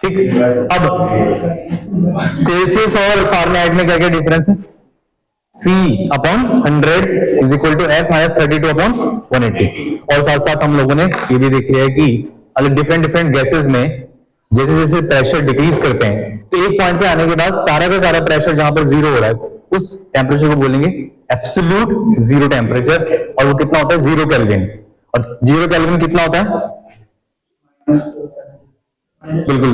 ठीक, अब सेल्सियस और फारेनहाइट में क्या क्या डिफरेंस है? C upon 100 is equal to F minus 32 upon 180। और साथ साथ हम लोगों ने ये भी देख लिया है कि अलग डिफरेंट डिफरेंट गैसेस में जैसे जैसे प्रेशर डिक्रीज करते हैं तो एक पॉइंट पे आने के बाद सारा का सारा प्रेशर जहां पर जीरो हो रहा है उस टेम्परेचर को बोलेंगे एब्सोल्यूट जीरो टेम्परेचर। और वो कितना होता है? 0 केल्विन। और 0 केल्विन कितना होता है? बिल्कुल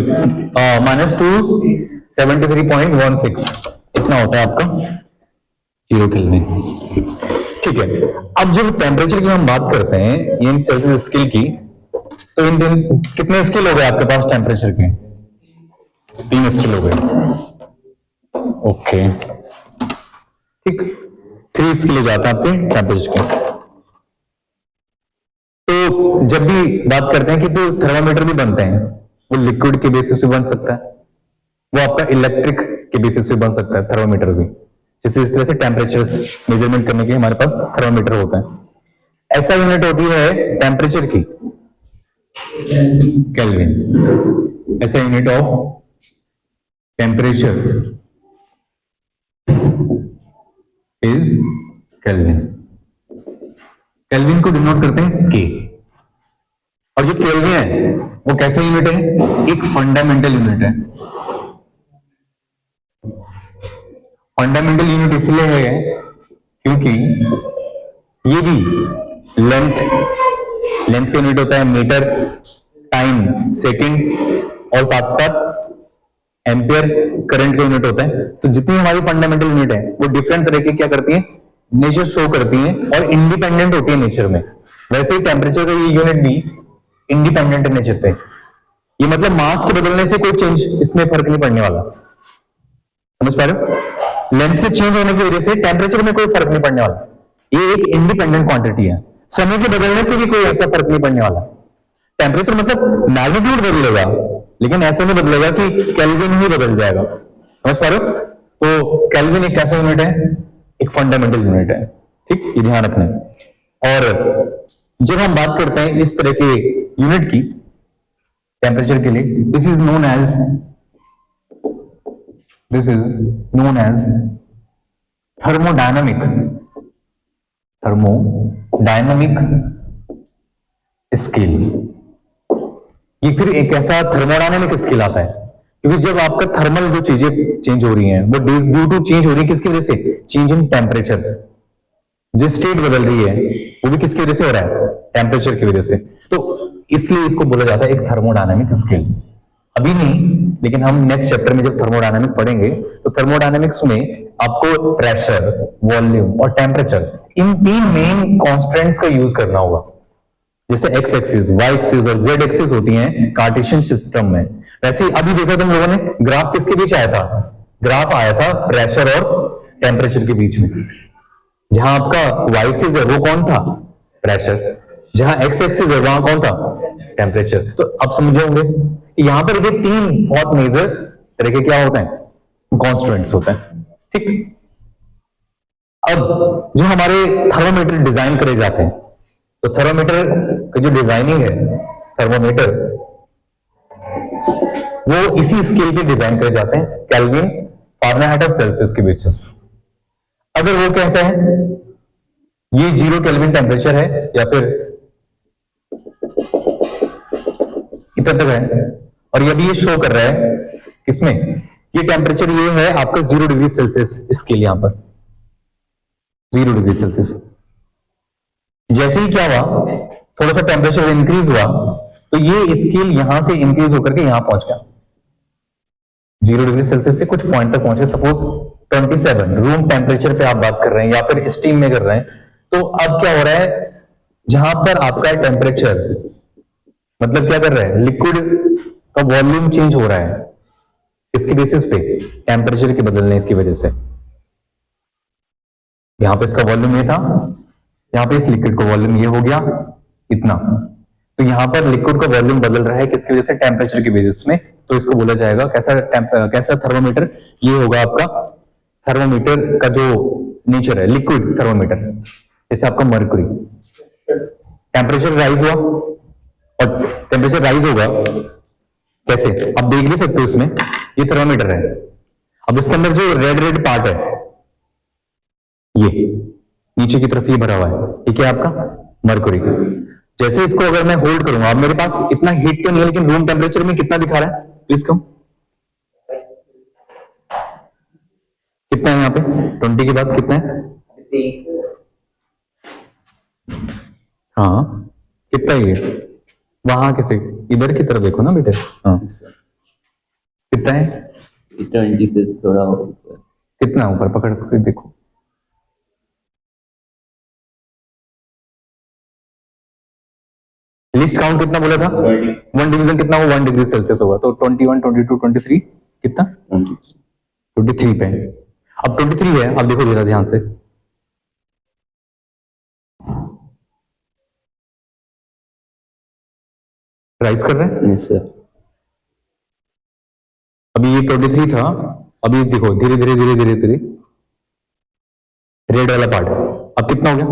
माइनस 273.16 इतना होता है आपका 0 केल्विन। ठीक है, अब जब टेम्परेचर की हम बात करते हैं इन सेल्सियस स्केल की, तो इन दिन कितने स्केल हो गए आपके पास टेम्परेचर के? 3 स्केल हो गए। ओके, ठीक, 3 स्केल हो जाता है आपके टेम्परेचर के। तो जब भी बात करते हैं कि तो थर्मामीटर भी बनते हैं, वो लिक्विड के बेसिस पे बन सकता है, वो आपका इलेक्ट्रिक के बेसिस पे बन सकता है थर्मामीटर भी। जैसे इस तरह से टेम्परेचर मेजरमेंट करने के हमारे पास थर्मामीटर होता है। ऐसा यूनिट होती है टेम्परेचर की केल्विन। ऐसा unit of temperature is kelvin. Kelvin को डिनोट करते हैं के। और जो केल्विन है वो कैसे यूनिट है? एक फंडामेंटल यूनिट है। फंडामेंटल यूनिट इसलिए है क्योंकि ये भी लेंथ का यूनिट होता है मीटर, टाइम सेकंड, और साथ साथ एम्पियर करंट का यूनिट होता है। तो जितनी हमारी फंडामेंटल यूनिट है वो डिफरेंट तरह की क्या करती है? नेचर शो करती है और इंडिपेंडेंट होती है नेचर में। वैसे ही टेम्परेचर का ये यूनिट भी इंडिपेंडेंट है नेचर पे। ये मतलब मास के बदलने से कोई चेंज इसमें फर्क नहीं पड़ने वाला। समझ पा रहे हो? लेंथ के चेंज होने की वजह से टेम्परेचर में कोई फर्क नहीं पड़ने वाला। ये एक इंडिपेंडेंट क्वांटिटी है। समय के बदलने से भी कोई ऐसा फर्क नहीं पड़ने वाला। टेम्परेचर मतलब मैग्नीट्यूड बदलेगा लेकिन ऐसे नहीं बदलेगा कि केल्विन ही बदल जाएगा। समझ पा रहे हो? तो केल्विन एक कैसा यूनिट है? एक फंडामेंटल यूनिट है। ठीक, ये ध्यान रखना है। और जब हम बात करते हैं इस तरह के यूनिट की टेम्परेचर के लिए, this is known as thermodynamic scale. ये फिर एक ऐसा थर्मोडायनामिक स्केल आता है क्योंकि जब आपका थर्मल जो चीजें चेंज हो रही हैं वो ड्यू टू चेंज हो रही है किसकी वजह से? Change in temperature. जो स्टेट बदल रही है वो भी किसकी वजह से हो रहा है? टेम्परेचर की वजह से। तो इसलिए इसको बोला जाता है एक थर्मोडायनामिक स्केल। अभी नहीं, लेकिन हम नेक्स्ट चैप्टर में जब थर्मोडायनामिक पढ़ेंगे तो थर्मोडायनामिक्स में आपको प्रेशर, वॉल्यूम और टेम्परेचर इन 3 मेन कॉन्स्टेंट्स का यूज करना होगा। जैसे एक्स एक्सिस, वाई एक्सिस और जेड एक्सिस होती हैं कार्टेशियन सिस्टम में, वैसे अभी देखा तुम लोगों ने ग्राफ किसके बीच आया था? ग्राफ आया था प्रेशर और टेम्परेचर के बीच में। जहां आपका वाई एक्सिस है वो कौन था? प्रेशर। जहां एक्स एक्सिस है वहां कौन था? टेम्परेचर। तो आप समझे होंगे कि यहां पर ये 3 बहुत मेजर तरह के क्या होते हैं? कॉन्स्टेंट्स होते हैं। ठीक, अब जो हमारे थर्मोमीटर डिजाइन करे जाते हैं, तो थर्मोमीटर की जो डिजाइनिंग है, थर्मोमीटर वो इसी स्केल पे डिजाइन करे जाते हैं, केल्विन, फारेनहाइट और सेल्सियस के बीच। अगर वो कैसा है, ये 0 केल्विन टेम्परेचर है या फिर इतना तक है, और ये भी ये शो कर रहा है किसमें? ये टेम्परेचर ये है आपका 0 डिग्री सेल्सियस स्केल, यहां पर 0 डिग्री सेल्सियस। जैसे ही क्या हुआ, थोड़ा सा टेम्परेचर इंक्रीज हुआ तो ये स्केल यहां से इंक्रीज होकर के यहां पहुंच गया 0 डिग्री सेल्सियस से कुछ पॉइंट तक पहुंचे। सपोज 27 रूम टेम्परेचर पे आप बात कर रहे हैं या फिर स्टीम में कर रहे हैं, तो अब क्या हो रहा है? जहां पर आपका टेम्परेचर मतलब क्या कर रहा है? लिक्विड का वॉल्यूम चेंज हो रहा है किसके बेसिस पे? टेम्परेचर के बदलने की वजह से। यहां पे इसका वॉल्यूम ये था, यहां पे इस लिक्विड का वॉल्यूम ये हो गया इतना। तो यहां पर लिक्विड का वॉल्यूम बदल रहा है किसकी वजह से? टेम्परेचर की बेसिस में। तो इसको बोला जाएगा कैसा थर्मोमीटर? ये होगा आपका थर्मोमीटर का जो नेचर है, लिक्विड थर्मोमीटर। जैसे आपका मर्क्यूरी, टेम्परेचर राइज हुआ और टेम्परेचर राइज होगा कैसे आप देख भी सकते हो, इसमें ये थर्मामीटर है। अब इसके अंदर जो रेड रेड पार्ट है, ये नीचे की तरफ ये भरा हुआ है, ये क्या है आपका मरकुरी। जैसे इसको अगर मैं होल्ड करूंगा, अब मेरे पास इतना हीट तो नहीं है, लेकिन रूम टेम्परेचर में कितना दिखा रहा है प्लीज कम, कितना है यहाँ पे 20 के बाद कितना है? हाँ कितना है ये? वहां किसे इधर की तरफ देखो ना बेटे। हाँ कितना है? 20 से थोड़ा ऊपर। कितना ऊपर पकड़ के देखो, लिस्ट काउंट कितना बोला था? 1 डिवीजन कितना हो, 1 डिग्री सेल्सियस होगा, तो 21, 22, 23 कितना? 23 पे। अब 23 है, अब देखो जरा ध्यान से, राइज कर रहे हैं। Yes sir. अभी ये 23 था, अभी देखो धीरे धीरे धीरे धीरे धीरे रेड वाला पार्ट अब कितना हो गया?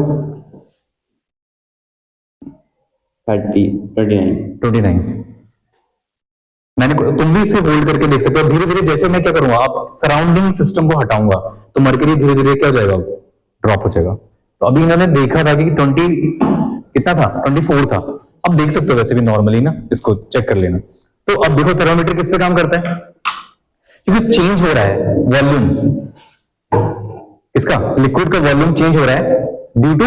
29। मैंने, तुम भी इसे होल्ड करके देख सकते हो। धीरे धीरे जैसे मैं क्या करूंगा, आप सराउंडिंग सिस्टम को हटाऊंगा तो मरकरी धीरे धीरे क्या हो जाएगा, ड्रॉप हो जाएगा। तो अभी इन्होंने देखा था कि 20 कितना था, 24 था। अब देख सकते हो वैसे भी नॉर्मली ना, इसको चेक कर लेना। तो अब देखो थर्मामीटर किस पे काम करता है, क्योंकि चेंज हो रहा है वॉल्यूम, इसका लिक्विड का वॉल्यूम चेंज हो रहा है ड्यू टू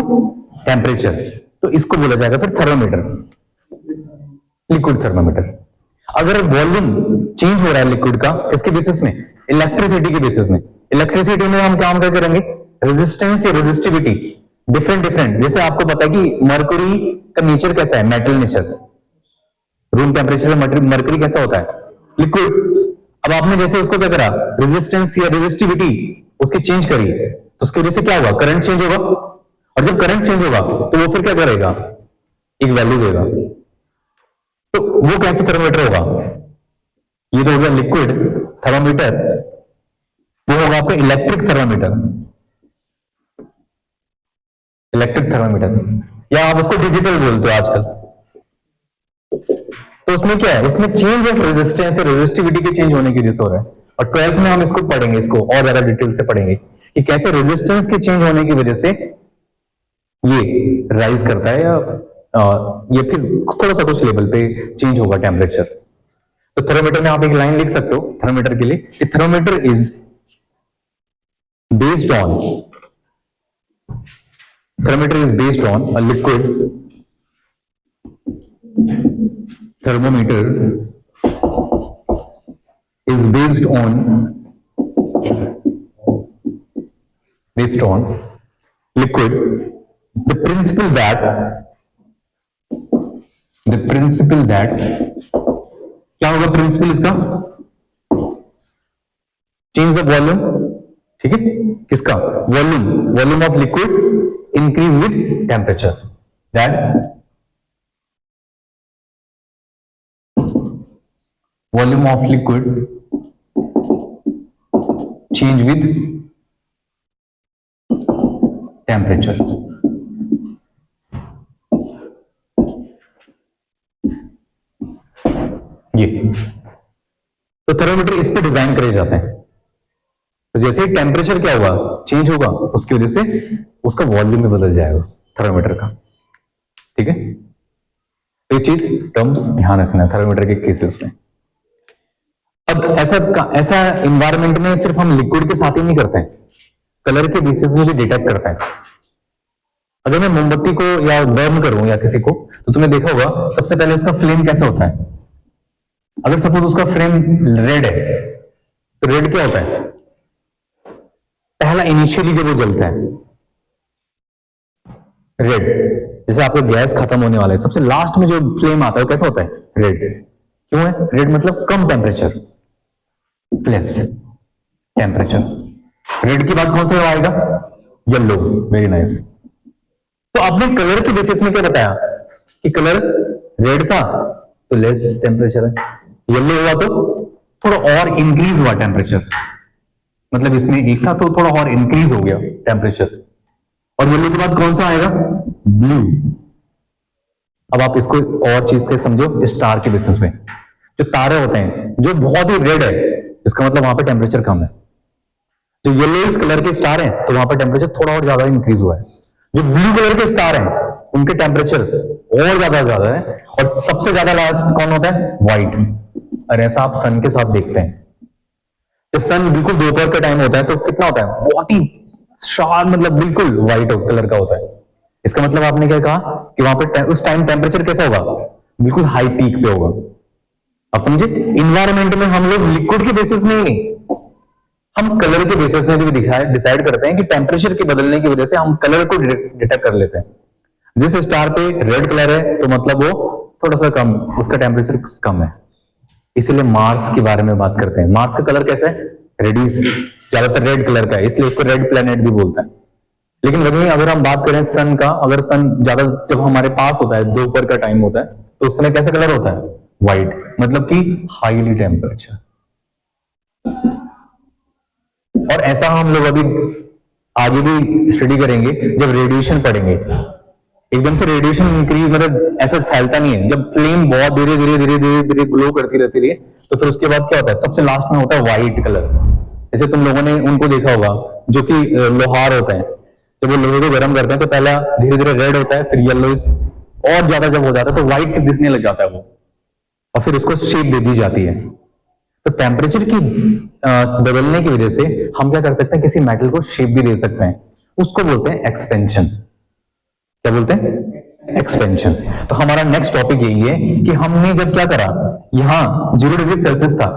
टेम्परेचर, तो इसको बोला जाएगा फिर थर्मामीटर, लिक्विड थर्मामीटर। अगर वॉल्यूम चेंज हो रहा है लिक्विड का, किसके बेसिस में? इलेक्ट्रिसिटी के बेसिस में। इलेक्ट्रिसिटी में हम काम क्या करेंगे, रेजिस्टेंस या रेजिस्टिविटी डिफरेंट डिफरेंट। जैसे आपको पता है कि मरकुरी का नेचर कैसा है, मेटल नेचर। रूम टेम्परेचर में मरकरी कैसा होता है, लिक्विड। अब आपने जैसे उसको क्या करा, रेजिस्टेंस या रेजिस्टिविटी उसकी चेंज करी, तो उसकी वजह से क्या होगा, करंट चेंज होगा। और जब करंट चेंज होगा तो वो फिर क्या करेगा, एक वैल्यू देगा। तो वो कैसे थर्मामीटर होगा, ये तो हो गया लिक्विड थर्मामीटर, वो होगा आपका इलेक्ट्रिक थर्मामीटर। इलेक्ट्रिक थर्मामीटर, या आप उसको डिजिटल बोलते हो आजकल। तो उसमें क्या है, उसमें चेंज ऑफ रेजिस्टेंस और रेजिस्टिविटी के चेंज होने की वजह से हो रहा है। और 12th में हम इसको पढ़ेंगे, इसको और ज्यादा डिटेल से पढ़ेंगे कि कैसे रेजिस्टेंस के चेंज होने की वजह से ये राइज करता है, या ये फिर थोड़ा सा कुछ लेवल पे चेंज होगा टेम्परेचर। तो थर्मामीटर में आप एक लाइन लिख सकते हो थर्मामीटर के लिए कि thermometer is based on, thermometer is based on a liquid, thermometer is based on liquid, the principle that क्या होगा प्रिंसिपल इसका, चेंज द वॉल्यूम, ठीक है, किसका volume of liquid increase with temperature, that volume of liquid change with temperature। ये तो thermometer इस पे डिजाइन करे जाते हैं। तो जैसे ही टेम्परेचर क्या होगा, चेंज होगा, उसकी वजह से उसका वॉल्यूम में बदल जाएगा थर्मामीटर का, ठीक है। तो ये चीज टर्म्स ध्यान रखना है थर्मामीटर के केसेस में। अब ऐसा इन्वायरमेंट में सिर्फ हम लिक्विड के साथ ही नहीं करते हैं, कलर के बेसिस में भी डिटेक्ट करते हैं। अगर मैं मोमबत्ती को या बर्न करूं या किसी को, तो तुमने देखा होगा सबसे पहले उसका फ्लेम कैसा होता है। अगर सपोज उसका फ्लेम रेड है, तो रेड क्या होता है, पहला इनिशियली जब वो जलता है रेड, जैसे आपको गैस खत्म होने वाला है, सबसे लास्ट में जो फ्लेम आता है वो कैसा होता है, रेड। क्यों है रेड, मतलब कम टेम्परेचर, लेस टेम्परेचर। रेड के बाद कौन सा आएगा, येलो, वेरी नाइस। तो आपने कलर के बेसिस में क्या बताया कि कलर रेड था तो लेस टेम्परेचर है, येलो हुआ तो थोड़ा और इंक्रीज हुआ टेम्परेचर, मतलब इसमें एक था तो थोड़ा और इंक्रीज हो गया टेम्परेचर। और येलो के बाद कौन सा आएगा, ब्लू। अब आप इसको और चीज के समझो स्टार के बेसिस में, जो तारे होते हैं जो बहुत ही रेड है, इसका मतलब वहां पे टेम्परेचर कम है। जो येलोइश कलर के स्टार हैं तो वहां पर टेम्परेचर थोड़ा और ज्यादा इंक्रीज हुआ है। जो ब्लू कलर के स्टार हैं उनके टेम्परेचर और ज्यादा है। और सबसे ज्यादा लास्ट कौन होता है? व्हाइट। और ऐसा आप सन के साथ देखते हैं, जब सन बिल्कुल दोपहर का टाइम होता है तो कितना होता है? बहुत ही शार्प, मतलब बिल्कुल व्हाइट कलर का होता है। इसका मतलब आपने क्या कहा कि वहां पे उस टाइम टेम्परेचर कैसा होगा? बिल्कुल हाई पीक पे होगा। आप समझे? इन्वायरमेंट में हम लोग लिक्विड के बेसिस में ही नहीं, हम कलर के बेसिस में भी डिसाइड करते हैं कि टेम्परेचर के बदलने की वजह से हम कलर को डिटेक्ट कर लेते हैं। जिस स्टार पे रेड कलर है तो मतलब वो थोड़ा सा कम, उसका टेम्परेचर कम है। इसीलिए मार्स के बारे में बात करते हैं। मार्स का कलर कैसा है? रेडिश, ज्यादातर रेड कलर का है, इसलिए उसको रेड प्लेनेट भी बोलते हैं। लेकिन वहीं अगर हम बात करें सन का, अगर सन ज्यादा जब हमारे पास होता है, दोपहर का टाइम होता है, तो उस समय कैसा कलर होता है? व्हाइट, मतलब कि हाईली टेम्परेचर। और ऐसा हम लोग अभी आगे भी स्टडी करेंगे जब रेडिएशन पढ़ेंगे। एकदम से रेडिएशन इंक्रीज मतलब ऐसा फैलता नहीं है। जब फ्लेम बहुत धीरे धीरे ग्लो करती रहती है तो फिर उसके बाद क्या होता है? सबसे लास्ट में होता है व्हाइट कलर। जैसे तुम लोगों ने उनको देखा होगा जो कि लोहार होते हैं, जब वो लोहे को गर्म करते हैं तो पहला धीरे धीरे रेड होता है, फिर येलोइश, और ज्यादा जब हो जाता है तो व्हाइट दिखने लग जाता है वो, और फिर उसको शेप दे दी जाती है। तो टेम्परेचर की बदलने की वजह से हम क्या कर सकते हैं? किसी मेटल को शेप भी दे सकते हैं, उसको बोलते हैं एक्सपेंशन। क्या बोलते हैं? एक्सपेंशन। तो हमारा नेक्स्ट टॉपिक यही है कि हमने जब क्या करा, यहां 0 डिग्री सेल्सियस था,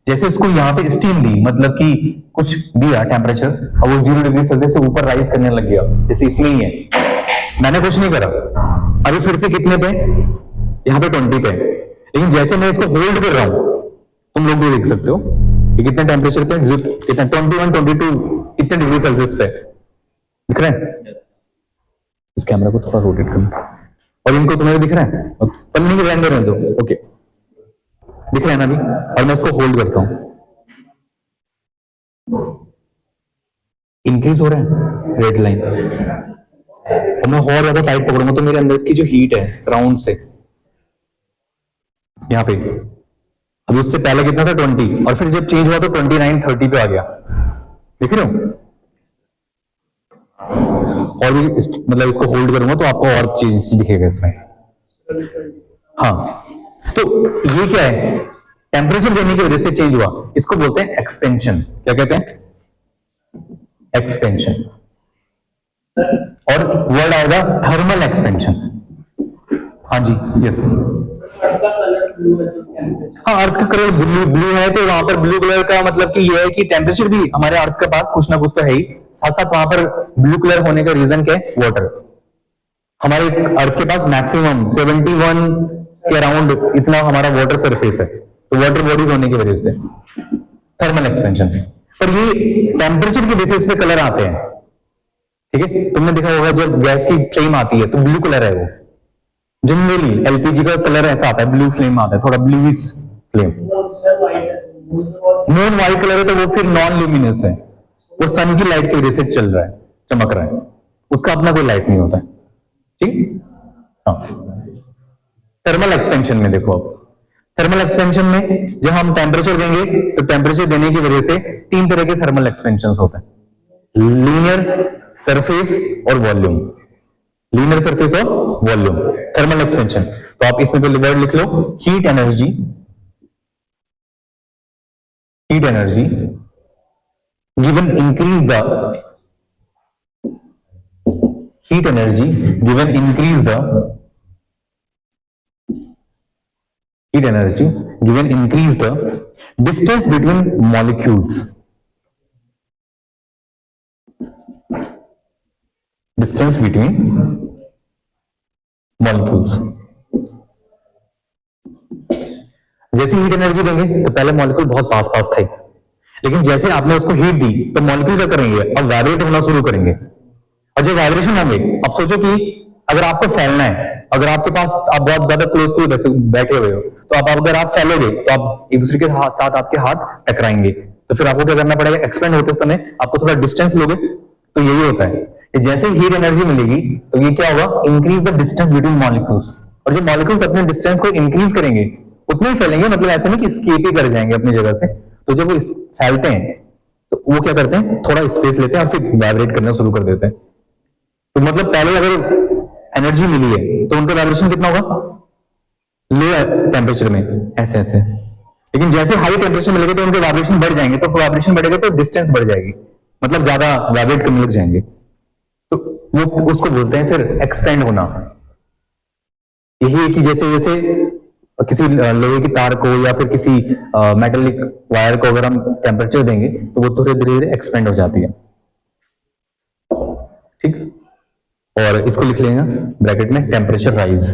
जैसे इसको यहां पे स्टीम दी, मतलब कि कुछ दिया टेम्परेचर, और वो 0 डिग्री सेल्सियस से ऊपर राइज करने लग गया, जैसे इसमें ही है। मैंने कुछ नहीं करा, अभी फिर से कितने पे? यहां पे 20 पे। लेकिन जैसे मैं इसको होल्ड कर रहा हूं, तुम लोग भी देख सकते हो ये कितने टेम्परेचर पे? कितना? 21, 22 इतने डिग्री सेल्सियस पे दिख रहे हैं। इस कैमरा को थोड़ा रोटेट करना, और इनको तुम्हें दिख रहा है? पन्नी के रहने दो, ओके, दिख रहा है ना अभी? और मैं इसको होल्ड करता हूं, इंक्रीज हो रहा है रेड लाइन, और मैं और ज्यादा टाइट पकड़ूंगा तो मेरे अंदर की जो हीट है सराउंड से, यहां पे अभी उससे पहले कितना था? 20, और फिर जब चेंज हुआ तो 29, 30 पे आ गया। देख रहे हो? और भी मतलब इसको होल्ड करूंगा तो आपको और चीज दिखेगा इसमें। हाँ, तो ये क्या है? टेम्परेचर देने की वजह से चेंज हुआ, इसको बोलते हैं एक्सपेंशन। क्या कहते हैं? एक्सपेंशन। और वर्ड आएगा थर्मल एक्सपेंशन। हाँ जी, यस। हाँ, अर्थ का कलर ब्लू है, तो वहां पर ब्लू कलर का मतलब कि ये है कि टेम्परेचर भी हमारे अर्थ के पास कुछ ना कुछ तो है ही, साथ साथ वहां पर ब्लू कलर होने का रीजन क्या है? वाटर। हमारे अर्थ के पास मैक्सिमम 71 के अराउंड इतना हमारा वाटर सरफेस है, तो वाटर बॉडीज होने की वजह से थर्मल एक्सपेंशन। पर ये टेम्परेचर के बेसिस पे कलर आते हैं, ठीक है? तुमने देखा होगा जब गैस की फ्लेम आती है तो ब्लू कलर है वो, जनरली एलपीजी का कलर ऐसा आता है, ब्लू फ्लेम आता है, थोड़ा bluish flame. Non white colour है तो वो फिर नॉन ल्यूमिनस है, वो सन की लाइट की वजह से चल रहा है, चमक रहा है, उसका अपना कोई लाइट नहीं होता है, ठीक? हाँ, थर्मल एक्सपेंशन में देखो, अब थर्मल एक्सपेंशन में जब हम टेम्परेचर देंगे तो टेम्परेचर देने की वजह से 3 तरह के थर्मल एक्सपेंशन होते हैं, लीनियर, सरफेस और वॉल्यूम। लीनियर, सरफेस और वॉल्यूम, थर्मल एक्सपेंशन। तो आप इसमें पहले वर्ड लिख लो, heat energy. Heat energy given increase the heat energy given increase the heat energy given increase the distance between molecules. Distance between molecules. जैसे heat energy देंगे तो पहले मॉलिक्यूल बहुत पास पास थे, लेकिन जैसे आपने उसको हीट दी तो मॉलिक्यूल क्या करेंगे? अब वाइब्रेट होना शुरू करेंगे, और जब वाइब्रेशन होंगे, अब सोचो कि अगर आपको फैलना है, अगर आपके पास आप बहुत ज्यादा क्लोज टू बैठे हुए हो, तो आप अगर आप फैलोगे तो आप एक दूसरे के साथ आपके हाथ टकराएंगे, तो फिर आपको क्या करना पड़ेगा? एक्सपेंड होते समय आपको थोड़ा डिस्टेंस लोगे, तो यही होता है कि जैसे हीट एनर्जी मिलेगी तो ये क्या होगा? Increase the distance between molecules, और जब मॉलिक्यूल्स अपने डिस्टेंस को इंक्रीज करेंगे उतने ही फैलेंगे, मतलब ऐसे नहीं कि स्केप ही कर जाएंगे अपनी जगह से। तो जब वो फैलते हैं तो वो क्या करते हैं, थोड़ा स्पेस लेते हैं और फिर वाइब्रेट करना शुरू कर देते हैं। तो मतलब पहले अगर एनर्जी मिली है तो उनका वाइब्रेशन कितना होगा, लो टेम्परेचर में ऐसे ऐसे, लेकिन जैसे हाई टेम्परेचर मिलेगा तो उनके वाइब्रेशन बढ़ जाएंगे, तो वाइब्रेशन बढ़ेगा तो डिस्टेंस बढ़ जाएगी, मतलब ज्यादा वाइब्रेट करने लग जाएंगे। तो वो उसको बोलते हैं फिर एक्सपेंड होना। यही है कि जैसे जैसे किसी लोहे की तार को या फिर किसी मेटेलिक वायर को अगर हम टेम्परेचर देंगे तो वो धीरे धीरे एक्सपेंड हो जाती है। ठीक, और इसको लिख लेंगे ब्रैकेट में टेम्परेचर राइज।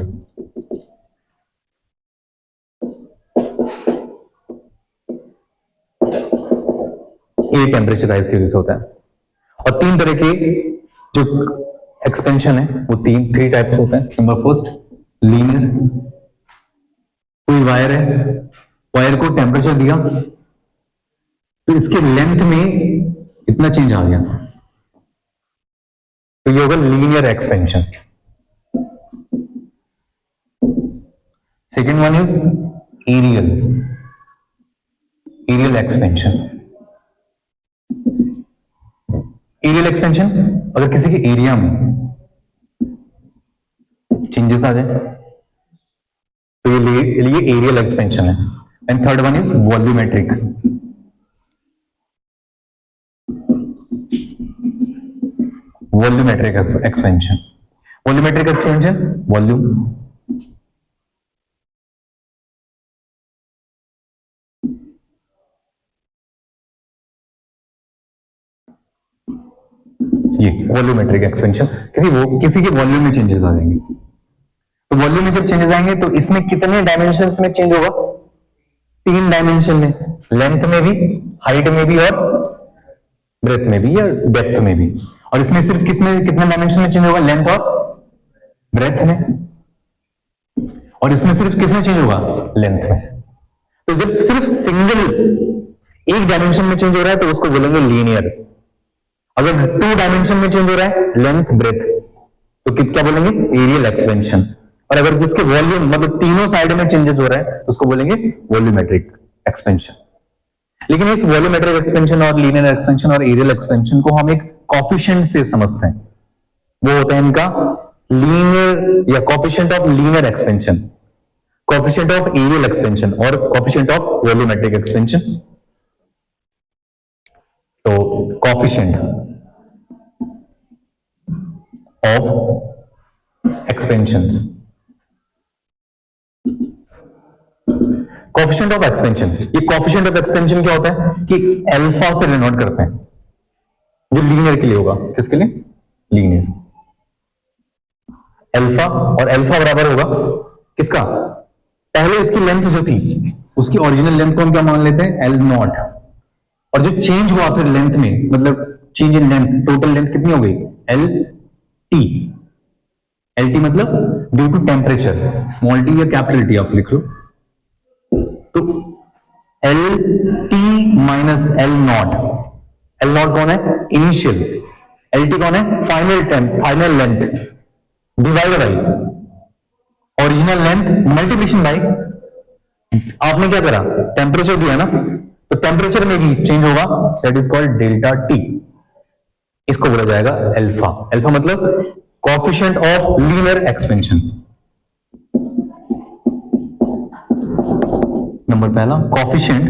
ये टेम्परेचर राइज की वजह से होता है। और तीन तरह के जो एक्सपेंशन है वो थ्री टाइप्स होते हैं। नंबर फर्स्ट लीनियर, कोई वायर है, वायर को टेम्परेचर दिया तो इसके लेंथ में इतना चेंज आ गया, तो ये होगा linear expansion. Second one is aerial, aerial expansion. Aerial expansion अगर किसी के एरिया में चेंजेस आ जाए तो ये एरियल एक्सपेंशन है। And third one is volumetric. Volumetric expansion, volumetric expansion volume, ये वॉल्यूमेट्रिक एक्सपेंशन, किसी के वॉल्यूम में चेंजेस आ जाएंगे। तो वॉल्यूम में जब चेंजेस आएंगे तो इसमें कितने डायमेंशंस में चेंज होगा, 3 डायमेंशन में, लेंथ में भी, हाइट में भी और ब्रेथ में भी या डेप्थ में भी। और इसमें सिर्फ कितने डायमेंशन में चेंज होगा, लेंथ और ब्रेथ में। और इसमें सिर्फ कितने चेंज होगा, लेंथ में। तो जब सिर्फ सिंगल एक डायमेंशन में चेंज हो रहा है तो उसको बोलेंगे लीनियर। अगर 2 डायमेंशन में चेंज हो रहा है, लेंथ ब्रेथ, तो क्या बोलेंगे, एरियल एक्सपेंशन। और अगर जिसके वॉल्यूम मतलब तीनों साइड में चेंजेस हो रहा है तो उसको बोलेंगे वॉल्यूमेट्रिक एक्सपेंशन। लेकिन इस वॉल्यूमेट्रिक एक्सपेंशन और लीनियर एक्सपेंशन और एरियल एक्सपेंशन को हम एक कॉफिशिएंट से समझते हैं। वो होता है इनका लीनियर या coefficient of linear expansion, coefficient of aerial expansion और कॉफिशिएंट ऑफ वॉल्यूमेट्रिक एक्सपेंशन। तो coefficient of expansions, coefficient of expansion, ये कोएफिशिएंट ऑफ एक्सपेंशन क्या होता है कि अल्फा से डिनोट करते हैं, जो लीनियर के लिए होगा। किसके लिए, लीनियर। अल्फा, और अल्फा बराबर होगा किसका, पहले उसकी लेंथ जो थी उसकी ओरिजिनल लेंथ को हम क्या मान लेते हैं, एल नॉट। और जो चेंज हुआ फिर लेंथ में, मतलब change in length, total length कितनी हो गई, एल टी। एल टी मतलब due to temperature, small T या कैपिटल टी आप लिख लो। तो L T minus L not, L not कौन है, इनिशियल, एल टी कौन है, final length, divide by original length multiplication by, आपने क्या करा, टेम्परेचर दिया ना, तो टेम्परेचर में भी चेंज होगा, that is called delta T. इसको बोला जाएगा अल्फा। अल्फा मतलब coefficient of linear expansion. Number पहला कोएफिशिएंट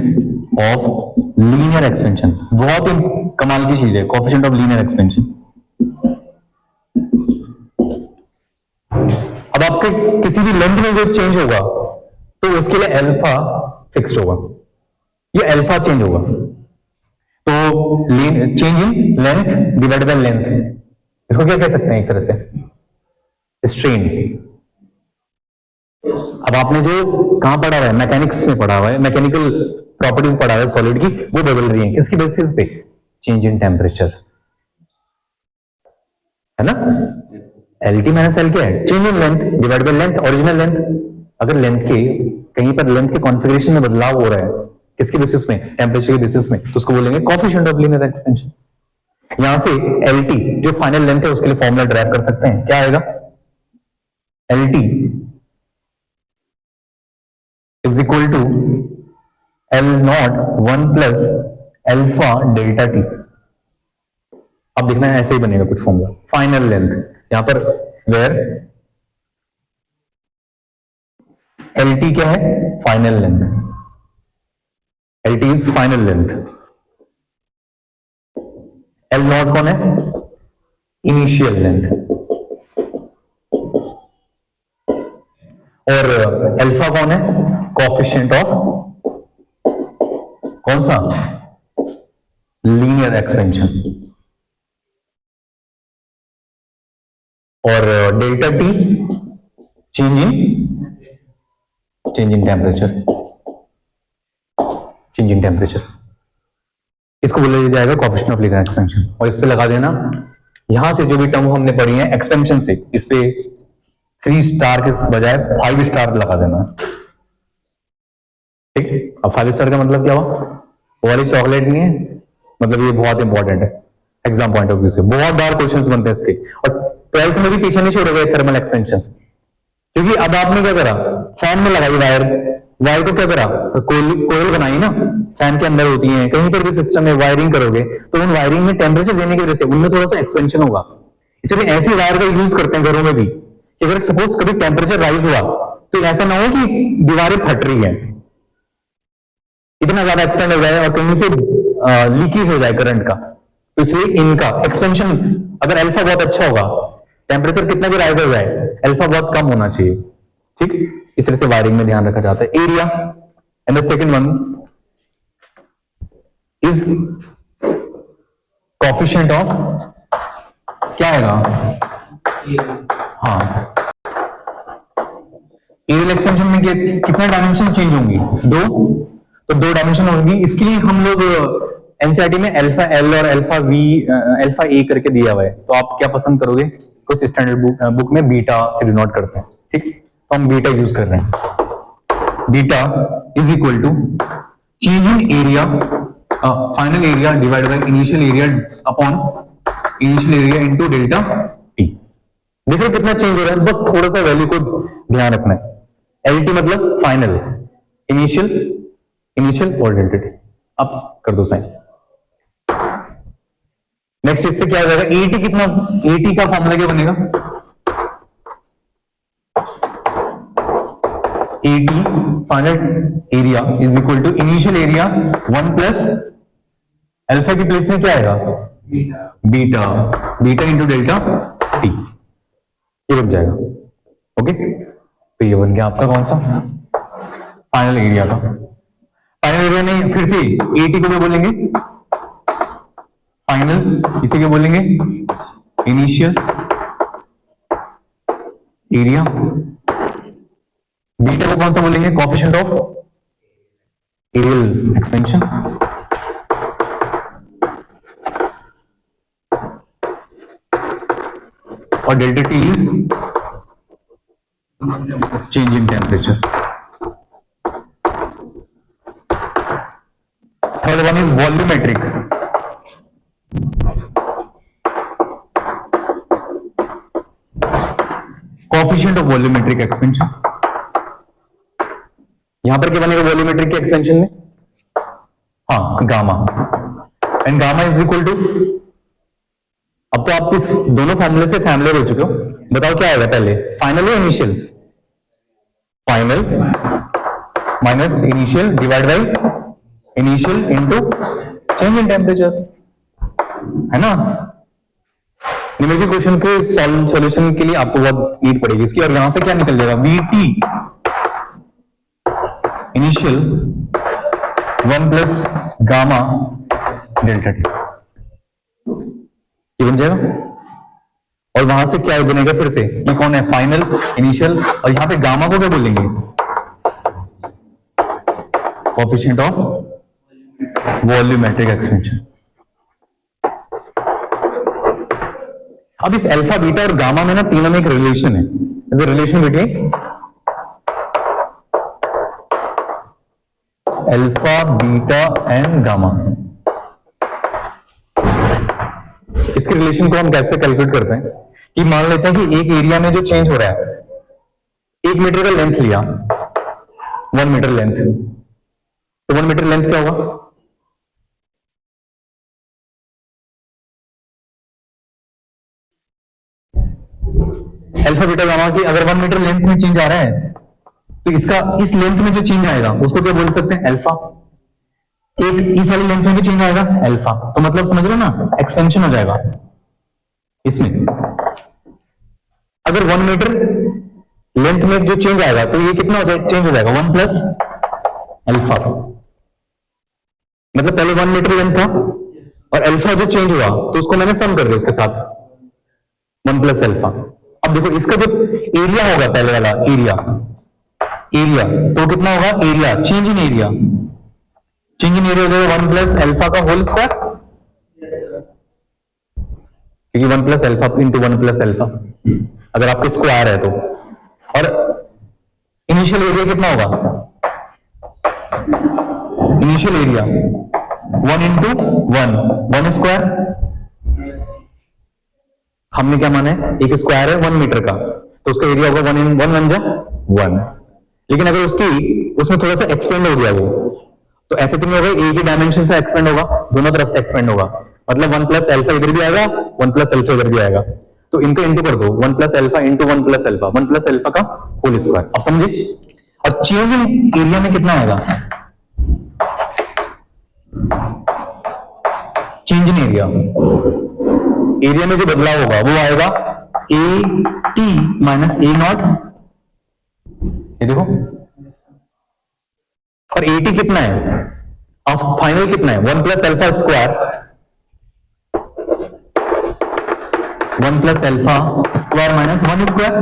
ऑफ लीनियर एक्सपेंशन, बहुत ही कमाल की चीज है कोएफिशिएंट ऑफ लीनियर एक्सपेंशन। अब आपके किसी भी लेंथ में जो चेंज होगा तो उसके लिए अल्फा फिक्स्ड होगा, ये अल्फा चेंज होगा। तो change in length divide by length, इसको क्या कह सकते हैं, एक तरह से स्ट्रेन। अब आपने जो कहां पढ़ा हुआ है, मैकेनिक्स में पढ़ा हुआ है, मैकेनिकल प्रॉपर्टीज पढ़ा हुआ है सॉलिड की, वो बदल रही है किसकी बेसिस पे, चेंज इन टेम्परेचर, है ना। एल टी माइनस एल क्या है, change in length divide by length, original length. अगर लेंथ के कहीं पर लेंथ के कॉन्फ़िगरेशन में बदलाव हो रहा है, किसके बेसिस में, टेम्परेचर के बेसिस में, तो उसको बोलेंगे कोएफिशिएंट ऑफ लीनियर एक्सपेंशन। यहां से एल टी जो फाइनल लेंथ है उसके लिए फॉर्मूला ड्राइव कर सकते हैं, क्या आएगा, L T is equal to L not 1 plus alpha delta T. अब देखना है ऐसे ही बनेगा कुछ फॉर्मूला। फाइनल लेंथ यहां पर वेयर एल टी क्या है, final length, L T is final length. L not कौन है, इनिशियल लेंथ, और अल्फा कौन है, कोएफिशिएंट ऑफ कौन सा, लीनियर एक्सपेंशन, और delta T change in temperature, change in temperature, इसको बोला जाएगा कोएफिशिएंट ऑफ लीनियर एक्सपेंशन। और इस पे लगा देना, यहां से जो भी टर्म हमने पढ़ी है एक्सपेंशन से, इस पे 3 स्टार के बजाय 5 स्टार लगा देना। ठीक, अब 5 स्टार का मतलब क्या हुआ, वो वाली चॉकलेट नहीं है, मतलब ये बहुत इंपॉर्टेंट है एग्जाम पॉइंट ऑफ व्यू से, बहुत बार क्वेश्चंस बनते हैं इसके, और 12th में भी पीछे नहीं छोड़े गए थर्मल एक्सपेंशन, क्योंकि अब आपने क्या करा, फैन में लगाई वायर, वायर को क्या करा, कोयल बनाई ना, फैन के अंदर होती है, कहीं पर भी सिस्टम में वायरिंग करोगे तो उन वायरिंग में टेम्परेचर देने की वजह से उनमें थोड़ा सा एक्सपेंशन होगा। इसलिए ऐसी वायर का यूज करते हैं घरों में भी, कि अगर सपोज कभी टेम्परेचर राइज हुआ तो ऐसा ना हो कि दीवारें फट रही है, इतना ज्यादा एक्सपेंड हो जाए और कहीं से लीकेज हो जाए करंट का, तो इसलिए इनका एक्सपेंशन अगर अल्फा बहुत अच्छा होगा, टेम्परेचर कितना भी राइज हो जाए, अल्फा बहुत कम होना चाहिए। ठीक, इस तरह से वायरिंग में ध्यान रखा जाता है। Area and the second one is coefficient of, क्या आएगा, हाँ, एरियल एक्सपेंशन में कितने डायमेंशन चेंज होंगी, 2, तो 2 डायमेंशन होंगी। इसके लिए हम लोग एनसीईआरटी में अल्फा एल और अल्फा वी, अल्फा ए करके दिया हुआ है, तो आप क्या पसंद करोगे, कुछ स्टैंडर्ड बुक में बीटा से डिनोट करते हैं। ठीक, तो हम बीटा यूज कर रहे हैं। Beta is equal to change in area, final area divide by initial area upon initial area into delta T. देखो कितना चेंज हो रहा है, बस थोड़ा सा वैल्यू को ध्यान रखना है। एल टी मतलब फाइनल, इनिशियल और डेल्टा टी। अब कर दो साइन। नेक्स्ट इससे क्या हो जाएगा, एटी कितना, एटी का फॉर्मूला क्या बनेगा, A T final area is equal to initial area 1 plus alpha की प्लेस में क्या आएगा, beta, beta into delta T, ये बन जाएगा। ओके, तो ये बन गया आपका कौन सा, फाइनल एरिया का। फाइनल एरिया नहीं, फिर से एटी को क्या बोलेंगे, फाइनल, इसे क्या बोलेंगे, इनिशियल एरिया, बीटा को कौन सा बोलेंगे, कोएफिशिएंट ऑफ एरियल एक्सपेंशन, और delta T is change in temperature. Third one is volumetric, coefficient of volumetric expansion. यहां पर क्या बनेगा वॉल्यूमेट्रिक के एक्सपेंशन में, हाँ, gamma, and gamma is equal to, अब तो आप इस दोनों फॉर्मूले से फैमिलियर हो चुके हो, बताओ क्या आएगा पहले, फाइनल या initial, final minus initial divide by initial into change in temperature, है ना। न्यूमेरिकल क्वेश्चन के सॉल्यूशन के लिए आपको बहुत नीड पड़ेगी इसकी, और यहां से क्या निकल जाएगा, VT initial 1 plus gamma delta T, ये बन जाएगा। और वहां से क्या बनेगा, फिर से ये कौन है, फाइनल, इनिशियल, और यहां पे गामा को क्या बोलेंगे, कोएफिशिएंट ऑफ वॉल्यूमेट्रिक एक्सपेंशन। अब इस अल्फा, बीटा और गामा में ना तीनों में एक रिलेशन है, is a relation between alpha, beta and gamma. इसके रिलेशन को हम कैसे कैलकुलेट करते हैं, कि मान लेते हैं कि एक एरिया में जो चेंज हो रहा है, 1 मीटर का लेंथ लिया, 1 मीटर लेंथ, तो 1 मीटर लेंथ क्या होगा? अल्फा बीटा गामा की अगर 1 मीटर लेंथ में चेंज आ रहा है तो इसका इस लेंथ में जो चेंज आएगा उसको क्या बोल सकते हैं? अल्फा। एक इस वाली लेंथ में भी चेंज आएगा अल्फा, तो मतलब समझ रहे हो ना, एक्सपेंशन हो जाएगा इसमें। अगर 1 मीटर लेंथ में जो चेंज आएगा तो ये कितना हो जाएगा? चेंज हो जाएगा 1 प्लस अल्फा। मतलब पहले 1 मीटर लेंथ था और अल्फा जो चेंज हुआ तो उसको मैंने सम कर दिया उसके साथ 1 प्लस अल्फा। अब देखो इसका जो एरिया होगा पहले वाला एरिया तो कितना होगा? एरिया चेंज इन एरिया हो जाएगा 1 प्लस अल्फा का होल स्क्वायर, क्योंकि 1 plus alpha into 1 plus alpha अगर आपके स्क्वायर है तो। और इनिशियल एरिया कितना होगा? Initial area 1 into 1 square. हमने क्या माना है? एक स्क्वायर है 1 मीटर का तो उसका एरिया होगा 1 इन 1 जा 1। लेकिन अगर उसमें थोड़ा सा एक्सपेंड हो गया वो, तो ऐसे तो नहीं होगा, एक ही डायमेंशन से एक्सपेंड होगा, दोनों तरफ से एक्सपेंड होगा, मतलब 1 प्लस अल्फा इधर भी आएगा 1 प्लस अल्फा इधर भी आएगा, तो इनको इंटू कर दो 1 plus alpha into 1 plus alpha का होल स्क्वायर। अब समझे? और चेंज इन एरिया में कितना आएगा? चेंज इन एरिया में जो बदलाव होगा वो आएगा A T minus A not, ये देखो। और ए टी कितना है? अब फाइनल कितना है? 1 plus alpha square, 1 plus alpha square minus 1 square,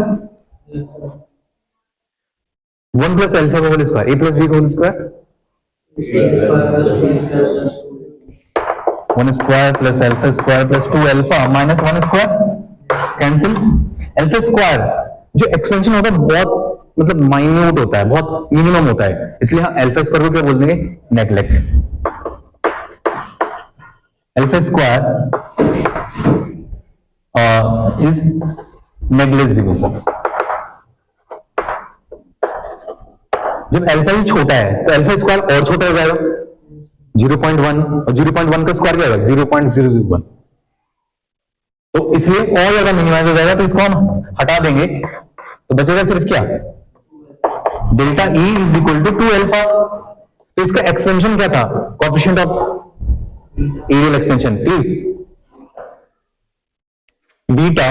1 plus alpha का whole square, A plus B का whole square, 1 square plus alpha square plus 2 alpha minus 1 square, cancel. Alpha square जो expansion होता है बहुत मतलब माइन्यूट होता है, बहुत मिनिमम होता है, इसलिए अल्फा स्क्वायर को क्या बोल देंगे? Neglect. Alpha square is negligible. जब अल्फा ही छोटा है तो अल्फा स्क्वायर और छोटा हो जाएगा 0.1, और 0.1 का स्क्वायर क्या होगा? 0.001, तो इसलिए और ज्यादा मिनिमाइज हो जाएगा, तो इसको हम हटा देंगे तो बचेगा सिर्फ क्या? Delta E is equal to 2 alpha. तो इसका एक्सपेंशन क्या था? Coefficient of aerial expansion is beta,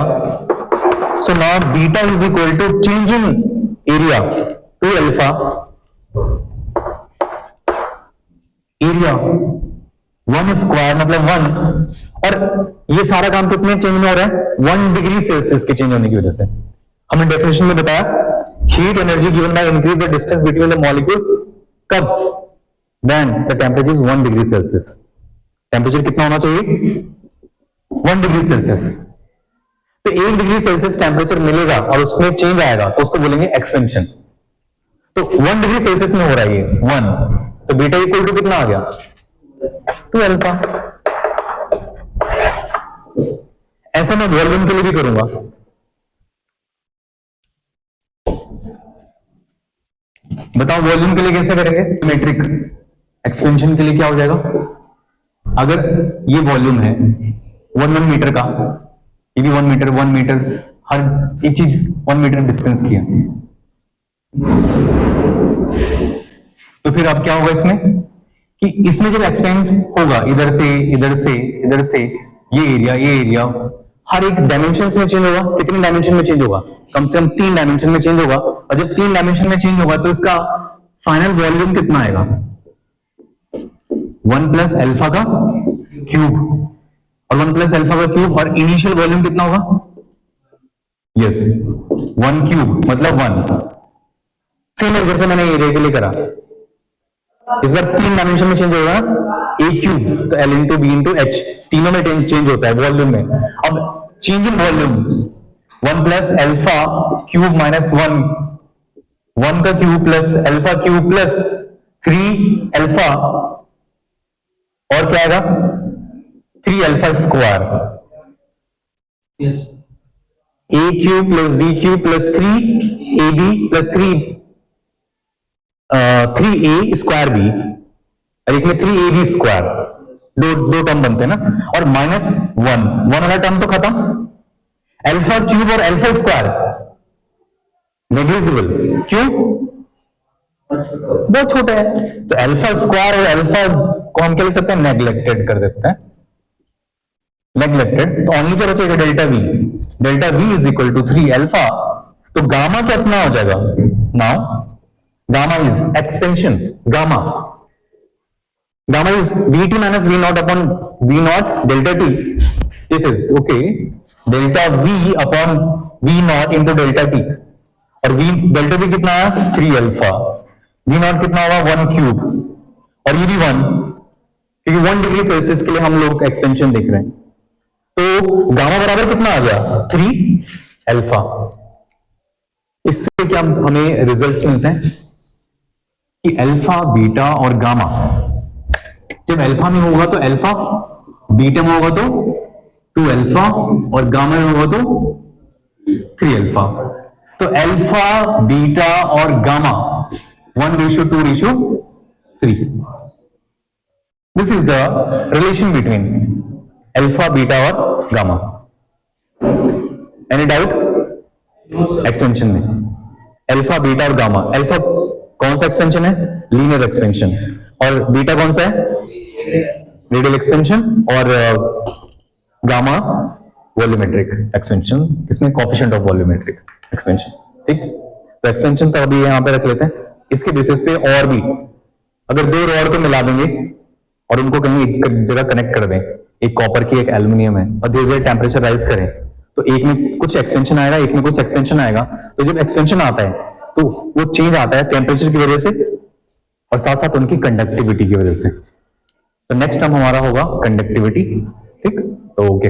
so now beta is equal to change in area 2 alpha, area 1 square मतलब 1, और ये सारा काम कितने चेंज में हो रहा है? 1 डिग्री सेल्सियस के चेंज होने की वजह से। हमने डेफिनेशन में बताया heat energy given by increase the distance between the molecules, कब? When the temperature is 1 degree Celsius. Temperature कितना होना चाहिए? 1 डिग्री सेल्सियस। तो 1 डिग्री सेल्सियस टेम्परेचर मिलेगा और उसमें चेंज आएगा तो उसको बोलेंगे एक्सपेंशन। तो 1 डिग्री सेल्सियस में हो रहा है ये 1, तो बीटा इक्वल टू कितना आ गया? 2 अल्फा। ऐसा मैं वॉल्यूम के लिए भी करूंगा। बताओ वॉल्यूम के लिए कैसे करेंगे? मेट्रिक एक्सपेंशन के लिए क्या हो जाएगा? अगर ये वॉल्यूम है 1 मीटर का, ये भी 1 मीटर, हर एक चीज 1 मीटर डिस्टेंस की है, तो फिर अब क्या होगा इसमें कि इसमें जब एक्सपेंड होगा इधर से इधर से इधर से, ये एरिया हर एक डायमेंशन में चेंज होगा। कितने डायमेंशन में चेंज होगा? कम से कम 3 डायमेंशन में चेंज होगा, और जब 3 डायमेंशन में चेंज होगा तो इसका फाइनल वॉल्यूम कितना आएगा? 1 प्लस अल्फा का क्यूब, और 1 प्लस अल्फा का क्यूब, और इनिशियल वॉल्यूम कितना होगा? यस 1 क्यूब मतलब 1। सेम है जैसे मैंने एरिया के लिए करा, इस बार 3 डायमेंशन में चेंज होगा, ए क्यूब तो L into B into H, तीनों में चेंज होता है वॉल्यूम में। अब change in volume 1 plus alpha cube minus 1 का cube plus alpha cube plus 3 alpha, और क्या आएगा? 3 alpha square, A cube plus B cube plus 3 A B plus 3 3a² b और एक में 3ab², दो टर्म बनते हैं ना, और -1 वाला टर्म तो खत्म। α³ और α² नेग्लिजिबल, क्यों? बहुत छोटा है, तो α² और अल्फा को हम क्या लिख सकते हैं? नेग्लेक्टेड कर देते हैं, नेग्लेक्टेड। तो ओनली क्या बचेगा? Delta v is equal to 3α। तो गामा कितना हो जाएगा? Now gamma is expansion, gamma is vt minus v naught upon v naught delta t. This is okay, delta v upon v naught into delta t, और v delta v कितना है? 3α, v naught कितना होगा? 1/3, और ये भी 1, क्योंकि 1 degree Celsius के लिए हम लोग एक्सपेंशन देख रहे हैं। तो गामा बराबर कितना आ गया? 3α। इससे क्या हमें रिजल्ट्स मिलते हैं कि अल्फा, बीटा और गामा, जब अल्फा में होगा तो अल्फा, बीटा में होगा तो 2α, और गामा में होगा तो 3α। तो अल्फा, बीटा और gamma 1:2:3। This is the relation between alpha, beta और गामा। Any doubt? एक्सपेंशन में अल्फा, बीटा और गामा, अल्फा कौन सा एक्सपेंशन है? लीनियर एक्सपेंशन, और बीटा कौन सा है? रेडियल एक्सपेंशन, और गामा वॉल्यूमेट्रिक एक्सपेंशन, इसमें कोएफिशिएंट ऑफ वॉल्यूमेट्रिक एक्सपेंशन। ठीक, तो एक्सपेंशन तो अभी यहां पे रख लेते हैं। इसके बेसिस पे और भी, अगर दो रॉड को मिला देंगे और उनको कहीं एक जगह कनेक्ट कर दें, एक कॉपर की, एक एल्यूमिनियम है, और धीरे धीरे टेम्परेचर राइज करें, तो एक में कुछ एक्सपेंशन आएगा, एक में कुछ एक्सपेंशन आएगा। तो जब एक्सपेंशन आता है तो वो चेंज आता है टेम्परेचर की वजह से, और साथ साथ उनकी कंडक्टिविटी की वजह से। तो नेक्स्ट टर्म हमारा होगा कंडक्टिविटी। ठीक, तो ओके।